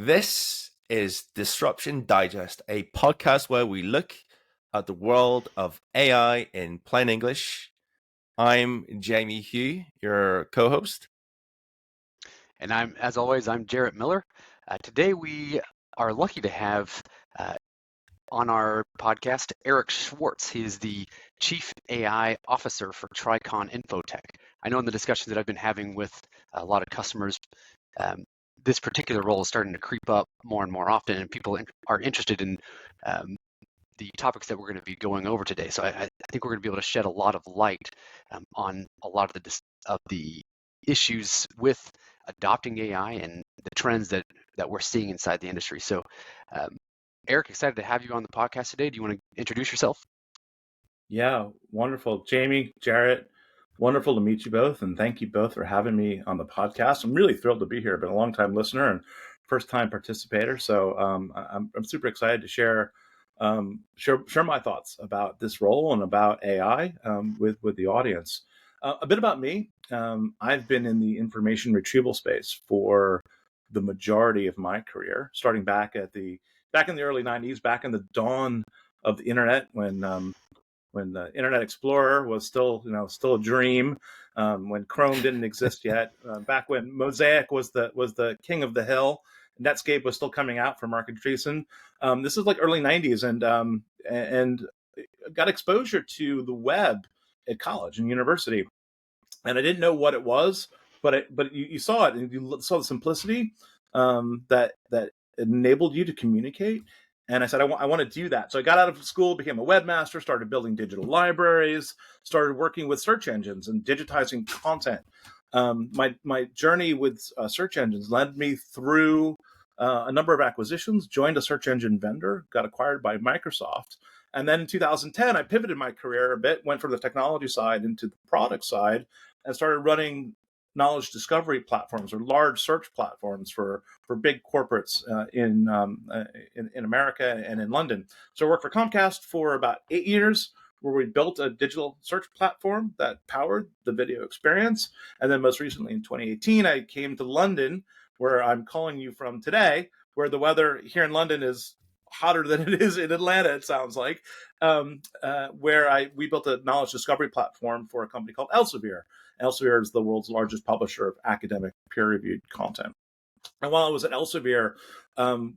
This is Disruption Digest, a podcast where we look at the world of AI in plain English. I'm Jamie Hugh, your co-host. And as always, I'm Jarrett Miller. Today we are lucky to have on our podcast Erik Schwartz. He is the Chief AI Officer for Tricon Infotech. I know in the discussions that I've been having with a lot of customers, this particular role is starting to creep up more and more often, and people are interested in the topics that we're going to be going over today. So I think we're going to be able to shed a lot of light on a lot of the issues with adopting AI and the trends that we're seeing inside the industry. So, Erik, excited to have you on the podcast today. Do you want to introduce yourself? Yeah, wonderful. Jamie, Jarrett, wonderful to meet you both, and thank you both for having me on the podcast. I'm really thrilled to be here. I've been a long-time listener and first-time participator, so I'm super excited to share my thoughts about this role and about AI with the audience. A bit about me. I've been in the information retrieval space for the majority of my career, starting back in the early '90s, back in the dawn of the internet, when the Internet Explorer was still a dream, when Chrome didn't exist yet, back when Mosaic was the king of the hill. Netscape was still coming out for Mark Andreessen. This is like early '90s, and got exposure to the web at college and university, and I didn't know what it was, but you saw it, and you saw the simplicity that enabled you to communicate. And I said, I want to do that. So I got out of school, became a webmaster, started building digital libraries, started working with search engines and digitizing content. My journey with search engines led me through a number of acquisitions, joined a search engine vendor, got acquired by Microsoft. And then in 2010, I pivoted my career a bit, went from the technology side into the product side, and started running knowledge discovery platforms or large search platforms for big corporates in America and in London. So I worked for Comcast for about 8 years, where we built a digital search platform that powered the video experience. And then most recently in 2018, I came to London, where I'm calling you from today, where the weather here in London is hotter than it is in Atlanta, it sounds like, where we built a knowledge discovery platform for a company called Elsevier. Elsevier is the world's largest publisher of academic peer-reviewed content. And while I was at Elsevier,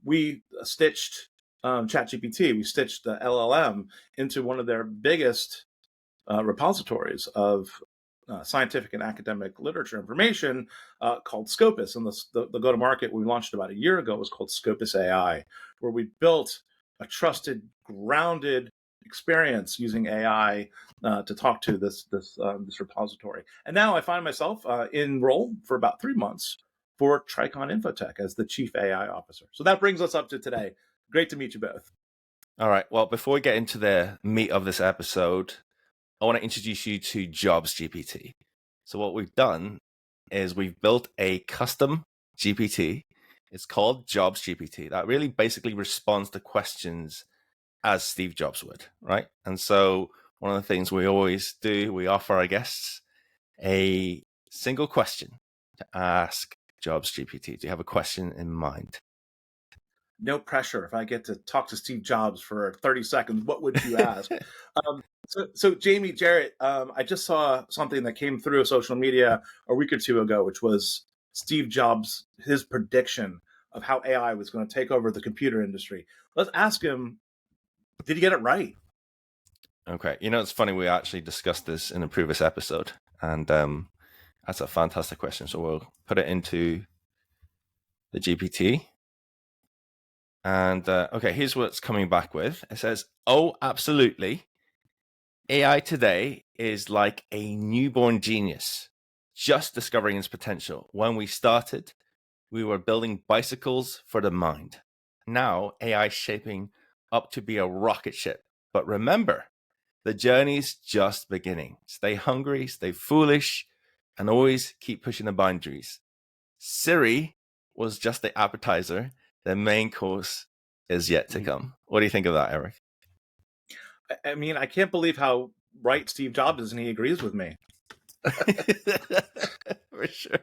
we stitched ChatGPT, we stitched the LLM into one of their biggest repositories of scientific and academic literature information called Scopus. And the go-to-market we launched about a year ago was called Scopus AI, where we built a trusted, grounded experience using AI to talk to this repository. And now I find myself in role for about 3 months for Tricon Infotech as the Chief AI Officer. So that brings us up to today. Great to meet you both. All right. Well, before we get into the meat of this episode, I want to introduce you to JobsGPT. So what we've done is we've built a custom GPT. It's called JobsGPT that really basically responds to questions as Steve Jobs would, right? And so one of the things we always do, we offer our guests a single question to ask JobsGPT. Do you have a question in mind? No pressure. If I get to talk to Steve Jobs for 30 seconds, what would you ask? So Jamie, Jarrett, I just saw something that came through social media a week or two ago, which was Steve Jobs, his prediction of how AI was going to take over the computer industry. Let's ask him, did he get it right? Okay. It's funny, we actually discussed this in a previous episode, and that's a fantastic question. So we'll put it into the GPT. And okay, here's what it's coming back with. It says, "Oh, absolutely. AI today is like a newborn genius, just discovering its potential. When we started, we were building bicycles for the mind. Now AI is shaping up to be a rocket ship. But remember, the journey's just beginning. Stay hungry, stay foolish, and always keep pushing the boundaries. Siri was just the appetizer. The main course is yet to come." What do you think of that, Erik? I mean, I can't believe how right Steve Jobs is, and he agrees with me. For sure.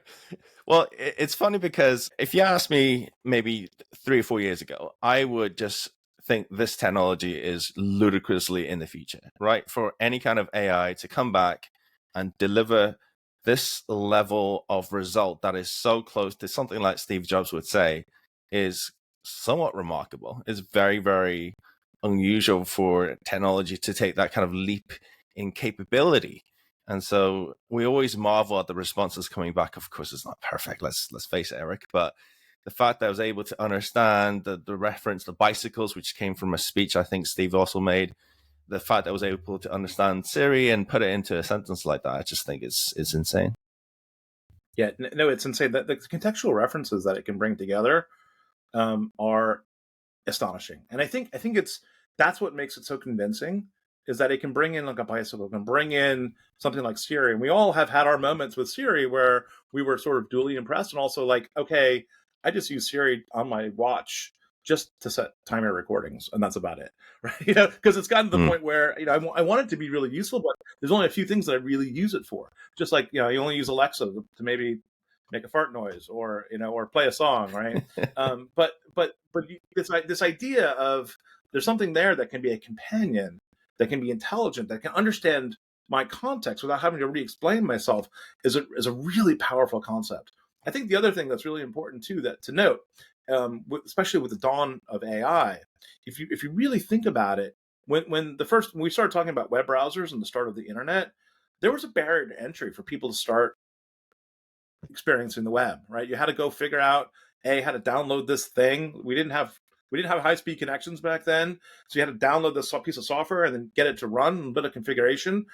Well, it's funny because if you asked me maybe 3 or 4 years ago, I would just think this technology is ludicrously in the future, right? For any kind of AI to come back and deliver this level of result that is so close to something like Steve Jobs would say is somewhat remarkable. It's very, very unusual for technology to take that kind of leap in capability. And so we always marvel at the responses coming back. Of course, it's not perfect. Let's face it, Erik. But the fact that I was able to understand the reference, the bicycles, which came from a speech I think Steve also made, the fact that I was able to understand Siri and put it into a sentence like that, I just think is insane. Yeah, no, it's insane. That the contextual references that it can bring together are astonishing. And I think that's what makes it so convincing, is that it can bring in like a bicycle, can bring in something like Siri. And we all have had our moments with Siri where we were sort of duly impressed and also like, okay, I just use Siri on my watch just to set timer recordings, and that's about it, right? Because it's gotten to the point where I want it to be really useful, but there's only a few things that I really use it for. Just like you only use Alexa to maybe make a fart noise or or play a song, right? But this idea of there's something there that can be a companion, that can be intelligent, that can understand my context without having to re-explain myself is a really powerful concept. I think the other thing that's really important too to note, especially with the dawn of AI, if you really think about it, when we started talking about web browsers and the start of the internet, there was a barrier to entry for people to start experiencing the web, right? You had to go figure out how to download this thing. We didn't have high-speed connections back then, so you had to download this piece of software and then get it to run, a bit of configuration.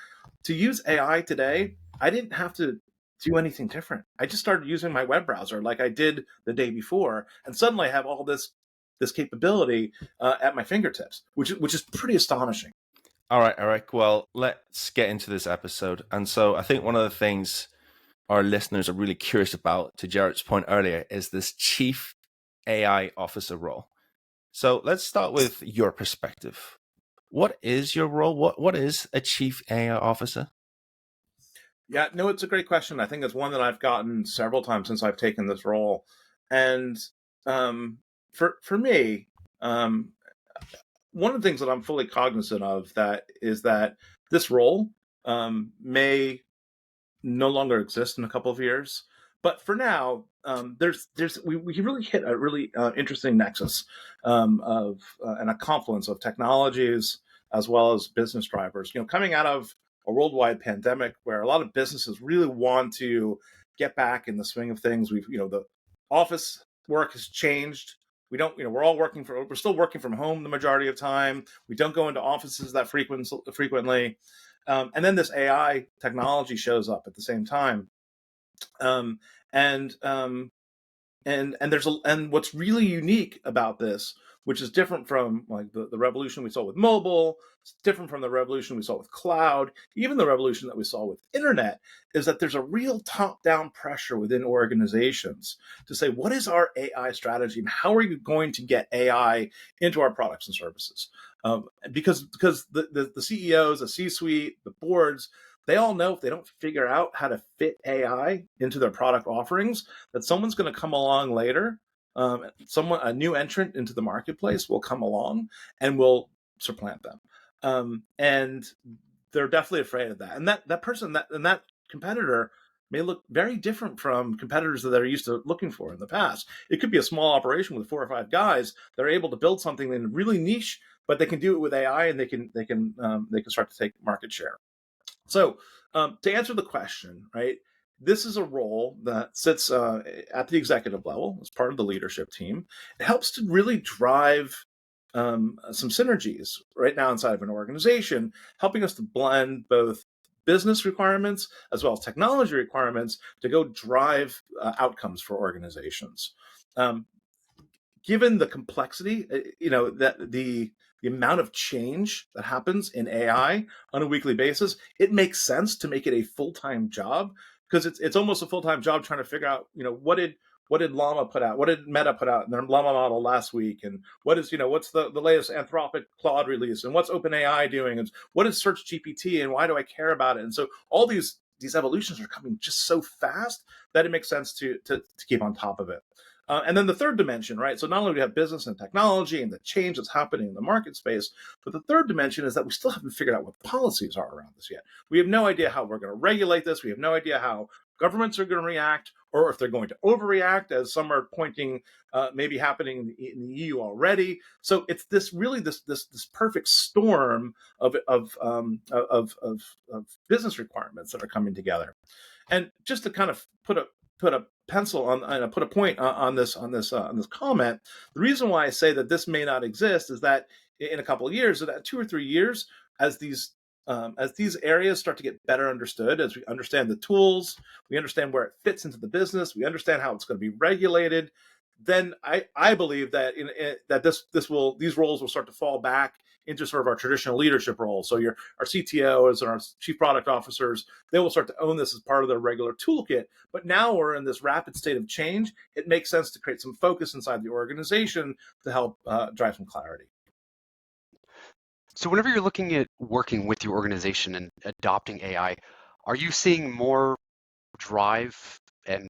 To use AI today, I didn't have to do anything different. I just started using my web browser like I did the day before, and suddenly I have all this capability at my fingertips, which is pretty astonishing. All right, Erik. Well, let's get into this episode. And so I think one of the things our listeners are really curious about, to Jarrett's point earlier, is this chief AI officer role. So let's start with your perspective. What is your role? What is a chief AI officer? Yeah, no, it's a great question. I think it's one that I've gotten several times since I've taken this role. And for me, one of the things that I'm fully cognizant of is that this role may no longer exist in a couple of years. But for now, we really hit a really interesting nexus of and a confluence of technologies as well as business drivers. Coming out of a worldwide pandemic where a lot of businesses really want to get back in the swing of things. The office work has changed. We're still working from home the majority of time. We don't go into offices that frequently. And then this AI technology shows up at the same time. And what's really unique about this, which is different from like the revolution we saw with mobile, it's different from the revolution we saw with cloud, even the revolution that we saw with internet, is that there's a real top-down pressure within organizations to say, what is our AI strategy and how are you going to get AI into our products and services? Because the CEOs, the C-suite, the boards, they all know if they don't figure out how to fit AI into their product offerings, that someone's going to come along later. A new entrant into the marketplace will come along and will supplant them. And they're definitely afraid of that. And that competitor may look very different from competitors that they're used to looking for in the past. It could be a small operation with 4 or 5 guys that are able to build something in really niche, but they can do it with AI and they can start to take market share. So to answer the question, right, this is a role that sits at the executive level as part of the leadership team. It helps to really drive some synergies right now inside of an organization, helping us to blend both business requirements as well as technology requirements to go drive outcomes for organizations. Given the complexity, that the amount of change that happens in AI on a weekly basis, it makes sense to make it a full-time job, because it's almost a full-time job trying to figure out, what did Llama put out? What did Meta put out in their Llama model last week? And what's the latest Anthropic Claude release? And what's OpenAI doing? And what is Search GPT? And why do I care about it? And so all these these evolutions are coming just so fast that it makes sense to keep on top of it. And then the third dimension, right? So not only do we have business and technology and the change that's happening in the market space, but the third dimension is that we still haven't figured out what policies are around this yet. We have no idea how we're going to regulate this. We have no idea how governments are going to react, or if they're going to overreact, as some are pointing maybe happening in the EU already. So it's this perfect storm of business requirements that are coming together. And just to kind of put a pencil on and put a point on this comment, the reason why I say that this may not exist is that in a couple of years, that 2 or 3 years, as these areas start to get better understood, as we understand the tools, we understand where it fits into the business, we understand how it's going to be regulated, then I believe that these roles will start to fall back into sort of our traditional leadership roles. So our CTOs and our chief product officers, they will start to own this as part of their regular toolkit. But now we're in this rapid state of change. It makes sense to create some focus inside the organization to help drive some clarity. So whenever you're looking at working with your organization and adopting AI, are you seeing more drive and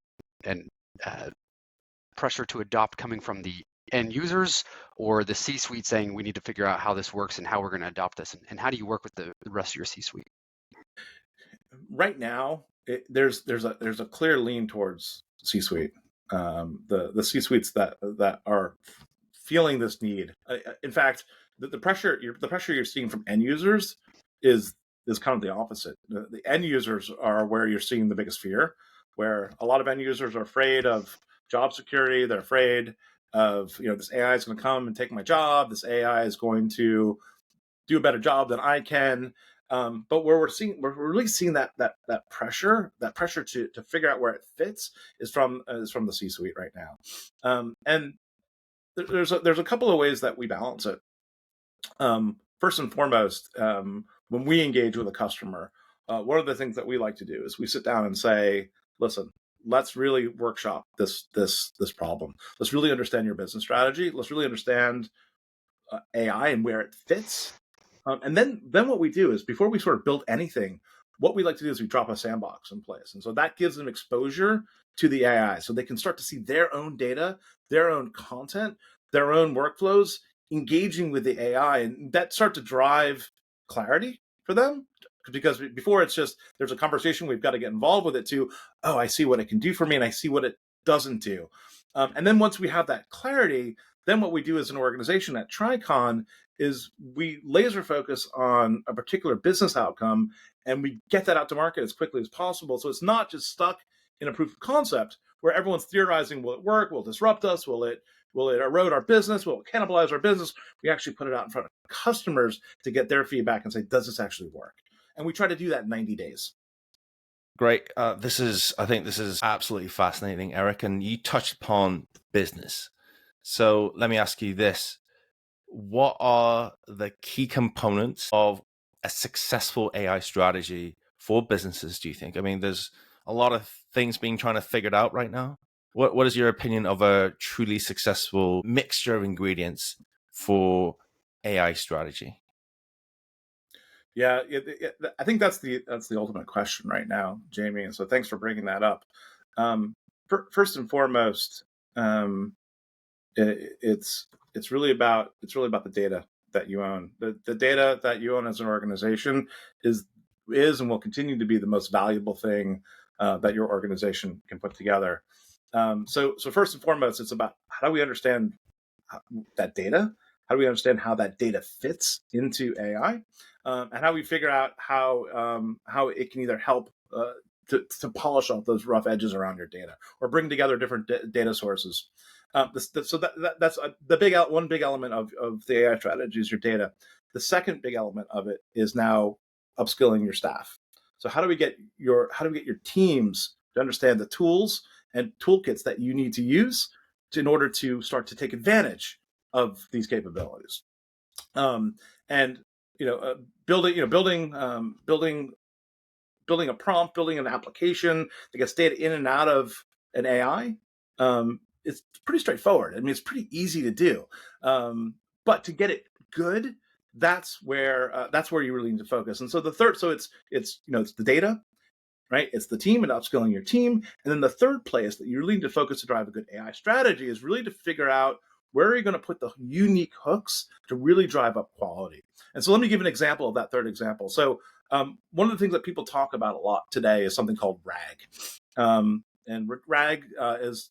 pressure to adopt coming from the end users, or the C-suite saying we need to figure out how this works and how we're going to adopt this? And how do you work with the rest of your C-suite? Right now, there's a clear lean towards C-suite. The C-suites that are feeling this need. In fact, the pressure you're seeing from end users is kind of the opposite. The end users are where you're seeing the biggest fear, where a lot of end users are afraid of job security. They're afraid of, this AI is going to come and take my job. This AI is going to do a better job than I can. But where we're really seeing that pressure to figure out where it fits is from the C-suite right now. And there's a couple of ways that we balance it. First and foremost, when we engage with a customer, one of the things that we like to do is we sit down and say, listen, let's really workshop this problem. Let's really understand your business strategy. Let's really understand AI and where it fits. And then what we do is, before we sort of build anything, what we like to do is we drop a sandbox in place. And so that gives them exposure to the AI, so they can start to see their own data, their own content, their own workflows engaging with the AI, and that start to drive clarity for them. Because before, it's just, there's a conversation, we've got to get involved with it, to, oh, I see what it can do for me and I see what it doesn't do. And then once we have that clarity, then what we do as an organization at Tricon is we laser focus on a particular business outcome, and we get that out to market as quickly as possible. So it's not just stuck in a proof of concept where everyone's theorizing, will it work? Will it disrupt us? Will it erode our business? Will it cannibalize our business? We actually put it out in front of customers to get their feedback and say, does this actually work? And we try to do that in 90 days. Great. I think this is absolutely fascinating, Erik. And you touched upon business. So let me ask you this. What are the key components of a successful AI strategy for businesses, do you think? I mean, there's a lot of things being trying to figured out right now. What is your opinion of a truly successful mixture of ingredients for AI strategy? Yeah, I think that's the ultimate question right now, Jamie. And so thanks for bringing that up. First and foremost, it's really about the data that you own. The data that you own as an organization is and will continue to be the most valuable thing that your organization can put together. So first and foremost, it's about, how do we understand that data? How do we understand how that data fits into AI? And how we figure out how it can either help to polish off those rough edges around your data, or bring together different data sources. That's one big element of the AI strategy is your data. The second big element of it is now upskilling your staff. So how do we get your teams to understand the tools and toolkits that you need to use in order to start to take advantage of these capabilities? And building a prompt, building an application that gets data in and out of an AI, it's pretty straightforward. I mean, it's pretty easy to do. But to get it good, that's where you really need to focus. And so it's the data, right? It's the team and upskilling your team. And then the third place that you really need to focus to drive a good AI strategy is really to figure out where are you going to put the unique hooks to really drive up quality. And so let me give an example of that third example. So one of the things that people talk about a lot today is something called RAG. And RAG is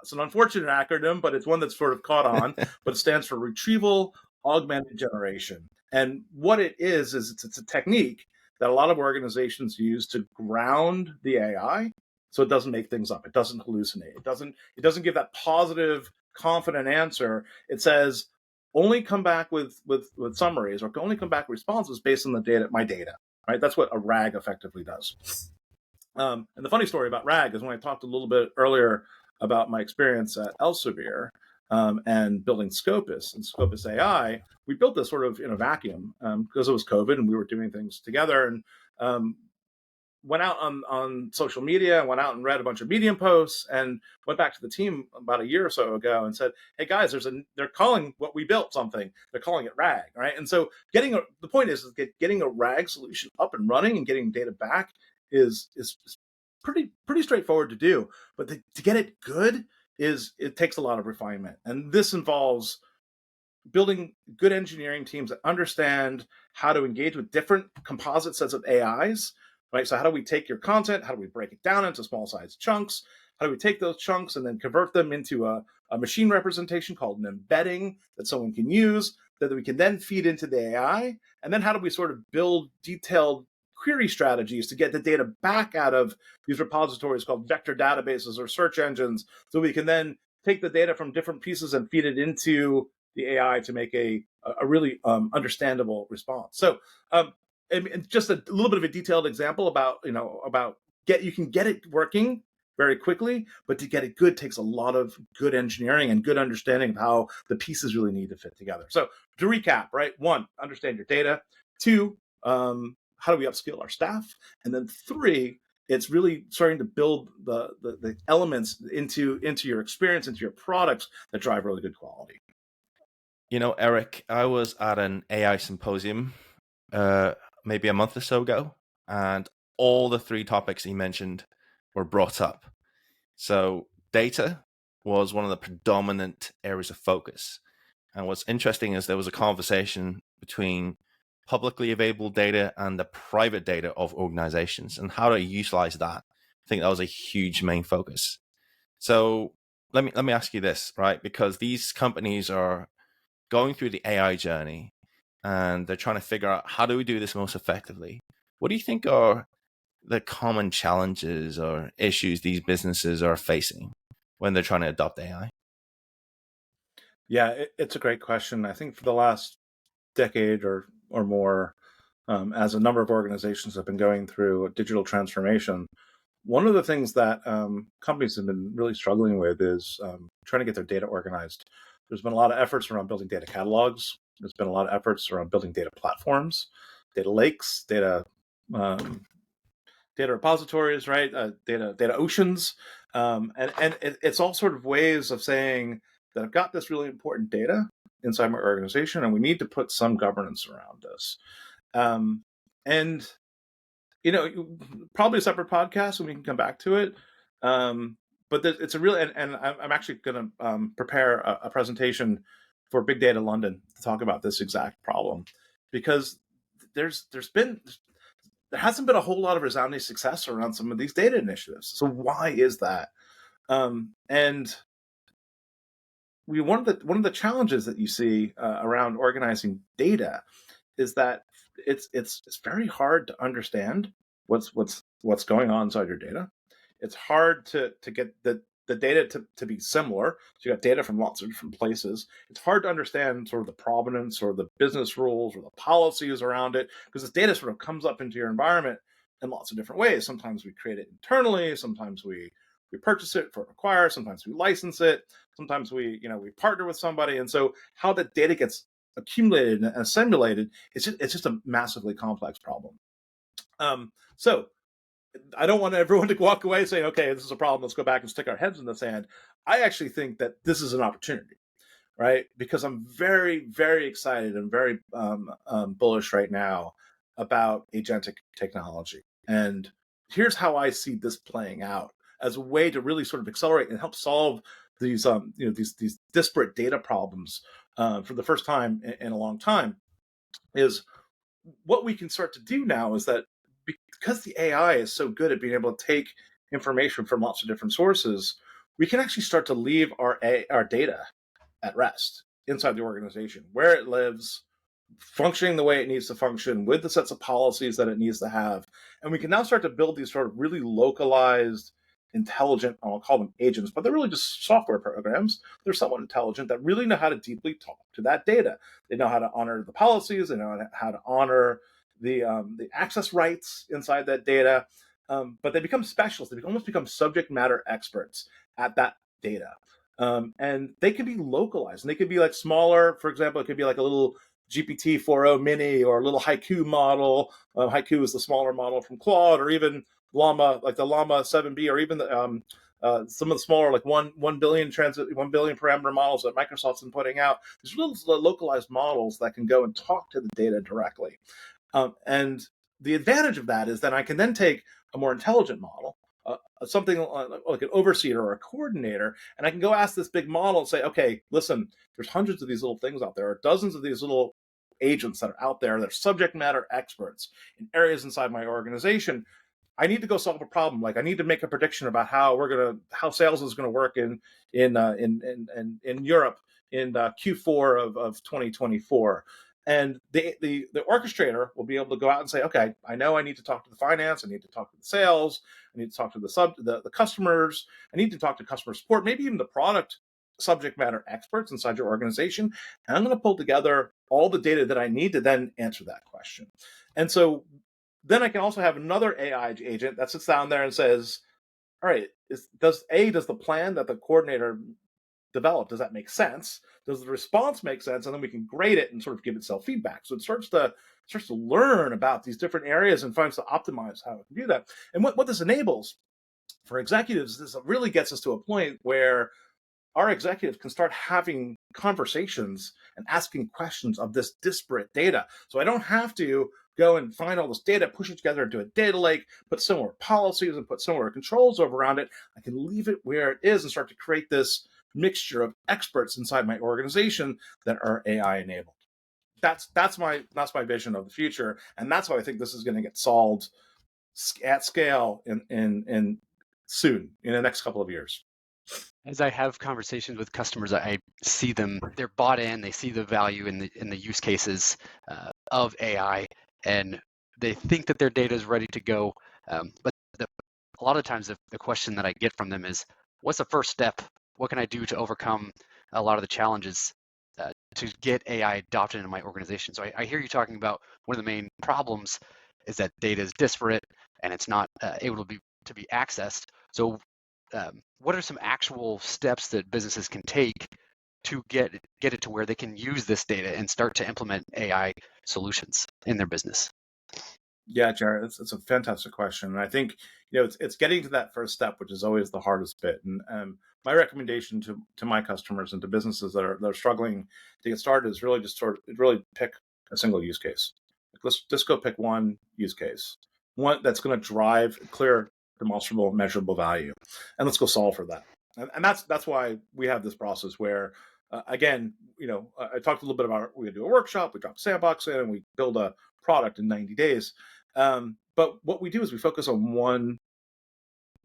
it's an unfortunate acronym, but it's one that's sort of caught on, but it stands for Retrieval Augmented Generation. And what it is it's a technique that a lot of organizations use to ground the AI so it doesn't make things up. It doesn't hallucinate. It doesn't give that positive, confident answer. It says only come back with summaries or only come back with responses based on the data, my data, right? That's what a RAG effectively does. And the funny story about RAG is when I talked a little bit earlier about my experience at Elsevier and building Scopus and Scopus AI, we built this sort of in a vacuum because it was COVID and we were doing things together, and went out on social media, went out and read a bunch of Medium posts, and went back to the team about a year or so ago and said, "Hey guys, they're calling what we built something. They're calling it RAG, right?" And so the point is getting a RAG solution up and running and getting data back is pretty straightforward to do. But to get it good it takes a lot of refinement, and this involves building good engineering teams that understand how to engage with different composite sets of AIs, right? So how do we take your content? How do we break it down into small sized chunks? How do we take those chunks and then convert them into a machine representation called an embedding that someone can use that we can then feed into the AI? And then how do we sort of build detailed query strategies to get the data back out of these repositories called vector databases or search engines so we can then take the data from different pieces and feed it into the AI to make a really understandable response. So and just a little bit of a detailed example about you can get it working very quickly, but to get it good takes a lot of good engineering and good understanding of how the pieces really need to fit together. So to recap, right? 1, understand your data. 2, how do we upskill our staff? And then 3, it's really starting to build the elements into your experience, into your products that drive really good quality. Erik, I was at an AI symposium maybe a month or so ago, and all the 3 topics he mentioned were brought up. So data was one of the predominant areas of focus. And what's interesting is there was a conversation between publicly available data and the private data of organizations and how to utilize that. I think that was a huge main focus. So let me ask you this, right? Because these companies are going through the AI journey and they're trying to figure out how do we do this most effectively. What do you think are the common challenges or issues these businesses are facing when they're trying to adopt AI? Yeah, it's a great question. I think for the last decade or more, as a number of organizations have been going through a digital transformation, one of the things that companies have been really struggling with is trying to get their data organized. There's been a lot of efforts around building data catalogs. There's been a lot of efforts around building data platforms, data lakes, data repositories, right? Data oceans, and it's all sort of ways of saying that I've got this really important data inside my organization, and we need to put some governance around this. And probably a separate podcast, and we can come back to it. But it's a real, and I'm actually going to prepare a presentation for Big Data London to talk about this exact problem, because there hasn't been a whole lot of resounding success around some of these data initiatives. So why is that? And one of the challenges that you see around organizing data is that it's very hard to understand what's going on inside your data. It's hard to get the data to be similar. So you got data from lots of different places. It's hard to understand sort of the provenance or the business rules or the policies around it, because this data sort of comes up into your environment in lots of different ways. Sometimes we create it internally. Sometimes we purchase it for acquire. Sometimes we license it. Sometimes we partner with somebody. And so how that data gets accumulated and assimilated, it's just a massively complex problem. So I don't want everyone to walk away saying, okay, this is a problem, let's go back and stick our heads in the sand. I actually think that this is an opportunity, right? Because I'm very, very excited and very bullish right now about agentic technology. And here's how I see this playing out as a way to really sort of accelerate and help solve these these disparate data problems for the first time in a long time. Is what we can start to do now is that because the AI is so good at being able to take information from lots of different sources, we can actually start to leave our data at rest inside the organization, where it lives, functioning the way it needs to function with the sets of policies that it needs to have. And we can now start to build these sort of really localized, intelligent, I'll call them agents, but they're really just software programs. They're somewhat intelligent that really know how to deeply talk to that data. They know how to honor the policies. They know how to honor the access rights inside that data. But they become specialists. They almost become subject matter experts at that data. And they can be localized, and they could be like smaller. For example, it could be like a little GPT 4.0 mini or a little Haiku model. Haiku is the smaller model from Claude, or even Llama, like the Llama 7B, or even the, some of the smaller, like 1 billion parameter models that Microsoft's been putting out. These little localized models that can go and talk to the data directly. And the advantage of that is that I can then take a more intelligent model, something like an overseer or a coordinator, and I can go ask this big model and say, okay, listen, there's hundreds of these little things out there, or dozens of these little agents that are out there that are subject matter experts in areas inside my organization. I need to go solve a problem. Like I need to make a prediction about how sales is gonna work in Europe in Q4 of 2024. And the orchestrator will be able to go out and say, okay, I know I need to talk to the finance, I need to talk to the sales, I need to talk to the customers, I need to talk to customer support, maybe even the product subject matter experts inside your organization. And I'm going to pull together all the data that I need to then answer that question. And so then I can also have another AI agent that sits down there and says, all right, does the plan that the coordinator developed, does that make sense? Does the response make sense? And then we can grade it and sort of give itself feedback. So it starts to learn about these different areas and finds to optimize how it can do that. And what this enables for executives, this really gets us to a point where our executives can start having conversations and asking questions of this disparate data. So I don't have to go and find all this data, push it together into a data lake, put similar policies and put similar controls over around it. I can leave it where it is and start to create this mixture of experts inside my organization that are AI enabled. That's my vision of the future, and that's how I think this is going to get solved at scale in soon, in the next couple of years. As I have conversations with customers, I see them, they're bought in, they see the value in the use cases of AI, and they think that their data is ready to go. But a lot of times the question that I get from them is, what's the first step? What can I do to overcome a lot of the challenges to get AI adopted into my organization? So I hear you talking about one of the main problems is that data is disparate and it's not able to be accessed. So what are some actual steps that businesses can take to get it to where they can use this data and start to implement AI solutions in their business? Yeah, Jarrett, it's a fantastic question, and I think it's getting to that first step, which is always the hardest bit. And my recommendation to my customers and to businesses that are struggling to get started is really just really pick a single use case. Like, let's just go pick one use case, one that's going to drive clear, demonstrable, measurable value, and let's go solve for that. And that's why we have this process where, again, I talked a little bit about we do a workshop, we drop a sandbox in, and we build a product in 90 days. But what we do is we focus on one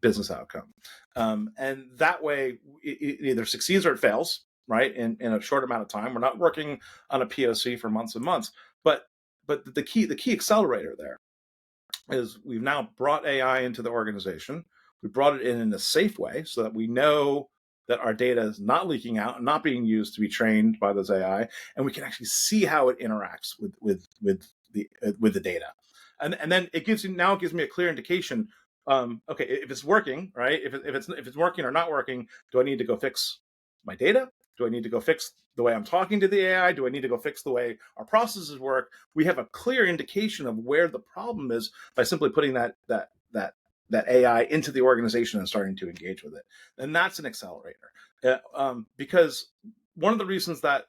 business outcome. And that way it either succeeds or it fails, right? In a short amount of time. We're not working on a POC for months and months. But the key accelerator there is we've now brought AI into the organization. We brought it in a safe way so that we know that our data is not leaking out and not being used to be trained by those AI, and we can actually see how it interacts with the data. And then it gives me a clear indication. Okay, if it's working, right? If it's working or not working, do I need to go fix my data? Do I need to go fix the way I'm talking to the AI? Do I need to go fix the way our processes work? We have a clear indication of where the problem is by simply putting that AI into the organization and starting to engage with it. And that's an accelerator. Because one of the reasons that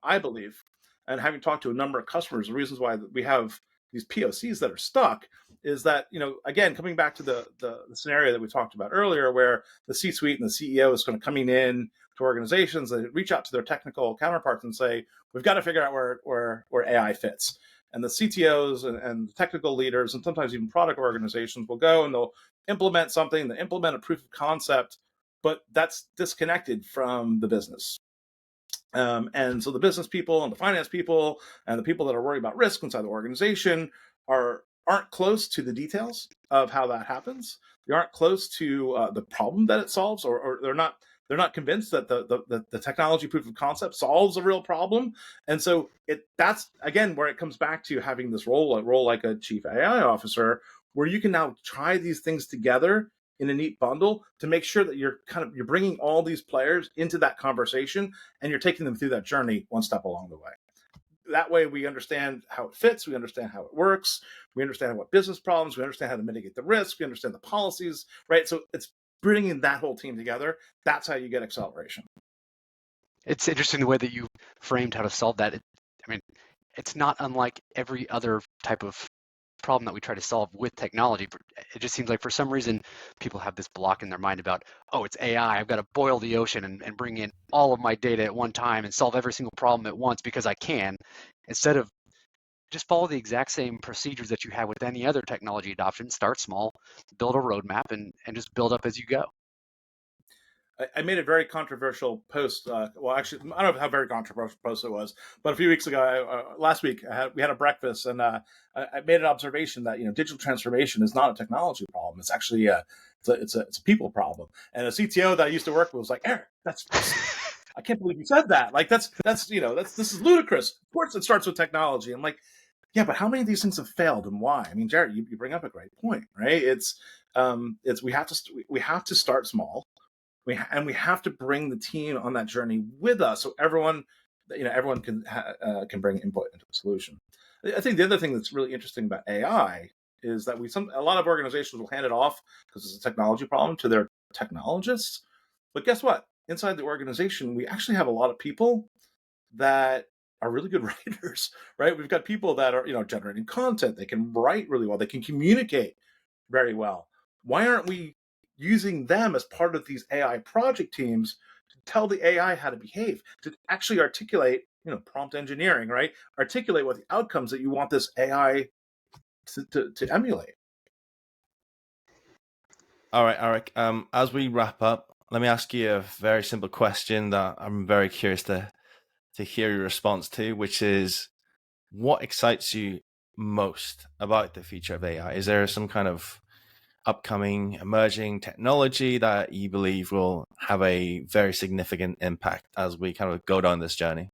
I believe, and having talked to a number of customers, the reasons why we have these POCs that are stuck is that, again, coming back to the scenario that we talked about earlier, where the C-suite and the CEO is kind of coming in to organizations that reach out to their technical counterparts and say, we've got to figure out where AI fits. And the CTOs and technical leaders, and sometimes even product organizations, will go and they'll implement something, they implement a proof of concept, but that's disconnected from the business. And so the business people and the finance people and the people that are worried about risk inside the organization aren't close to the details of how that happens. They aren't close to the problem that it solves, or they're not convinced that the technology proof of concept solves a real problem. And so that's again where it comes back to having this role like a chief AI officer, where you can now try these things together in a neat bundle to make sure that you're bringing all these players into that conversation and you're taking them through that journey one step along the way. That way we understand how it fits, we understand how it works, we understand what business problems, we understand how to mitigate the risk, we understand the policies, right? So it's bringing that whole team together. That's how you get acceleration. It's interesting the way that you framed how to solve that. It's not unlike every other type of problem that we try to solve with technology. It just seems like for some reason people have this block in their mind about, oh, it's AI, I've got to boil the ocean and bring in all of my data at one time and solve every single problem at once because I can, instead of just follow the exact same procedures that you have with any other technology adoption. Start small, build a roadmap, and just build up as you go. I made a very controversial post. Well, actually, I don't know how very controversial post it was, but a few weeks ago, last week, we had a breakfast, and I made an observation that digital transformation is not a technology problem. It's actually it's a people problem. And a CTO that I used to work with was like, Eric, that's I can't believe you said that. Like this is ludicrous. Of course, it starts with technology. I'm like, yeah, but how many of these things have failed and why? I mean, Jarrett, you bring up a great point, right? It's we have to start small. We have to bring the team on that journey with us, so everyone can bring input into the solution. I think the other thing that's really interesting about AI is that a lot of organizations will hand it off because it's a technology problem to their technologists. But guess what? Inside the organization, we actually have a lot of people that are really good writers, right? We've got people that are generating content. They can write really well. They can communicate very well. Why aren't we using them as part of these AI project teams to tell the AI how to behave, to actually articulate, prompt engineering, right? Articulate what the outcomes that you want this AI to emulate. All right, Erik. As we wrap up, let me ask you a very simple question that I'm very curious to hear your response to, which is, what excites you most about the future of AI? Is there some kind of upcoming emerging technology that you believe will have a very significant impact as we kind of go down this journey?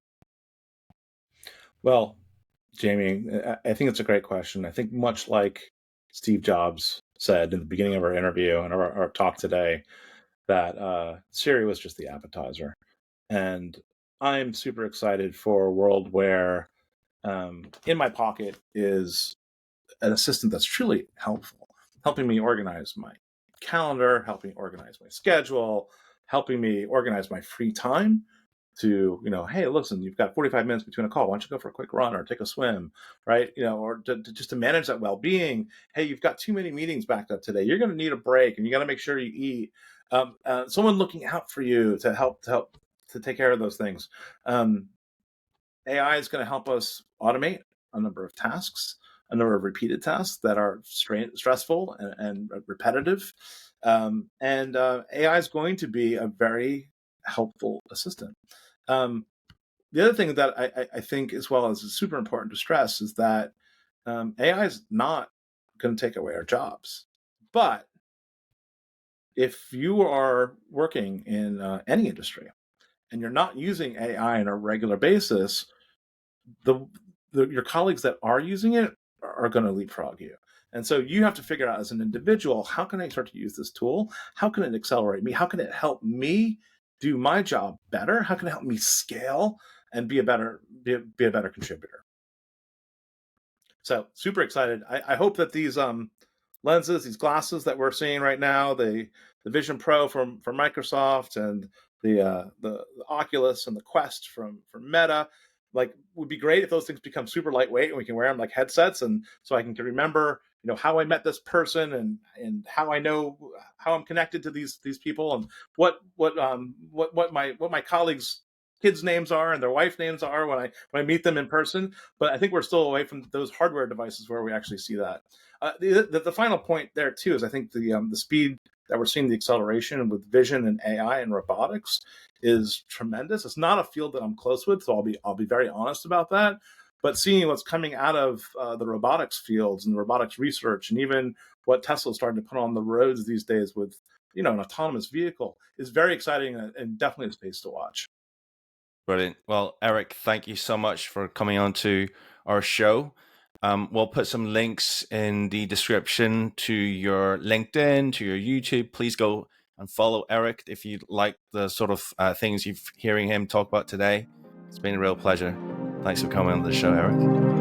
Well, Jamie, I think it's a great question. I think much like Steve Jobs said in the beginning of our interview and our talk today, that Siri was just the appetizer. And I'm super excited for a world where in my pocket is an assistant that's truly helpful, helping me organize my calendar, helping me organize my schedule, helping me organize my free time to, hey, listen, you've got 45 minutes between a call. Why don't you go for a quick run or take a swim, right? Or just to manage that well-being. Hey, you've got too many meetings backed up today. You're going to need a break, and you got to make sure you eat. Someone looking out for you to help to take care of those things. AI is going to help us automate a number of tasks, a number of repeated tasks that are stressful and repetitive. And AI is going to be a very helpful assistant. The other thing that I think as well is super important to stress is that AI is not going to take away our jobs. But if you are working in any industry and you're not using AI on a regular basis, your colleagues that are using it are going to leapfrog you. And so you have to figure out as an individual, how can I start to use this tool? How can it accelerate me? How can it help me do my job better? How can it help me scale and be a better contributor? So super excited. I hope that these lenses, these glasses that we're seeing right now, the Vision Pro from Microsoft and the Oculus and the Quest from Meta, like, would be great if those things become super lightweight and we can wear them like headsets, and so I can remember, how I met this person, and how I know how I'm connected to these people, and what my colleagues' kids' names are and their wife names are when I meet them in person. But I think we're still away from those hardware devices where we actually see that. The final point there too is, I think the speed that we're seeing, the acceleration with vision and AI and robotics, is tremendous. It's not a field that I'm close with, so I'll be very honest about that. But seeing what's coming out of the robotics fields and robotics research, and even what Tesla's starting to put on the roads these days with an autonomous vehicle, is very exciting, and definitely a space to watch. Brilliant. Well, Erik, thank you so much for coming on to our show. We'll put some links in the description to your LinkedIn, to your YouTube. Please go and follow Erik if you like the sort of things you're hearing him talk about today. It's been a real pleasure. Thanks for coming on the show, Erik.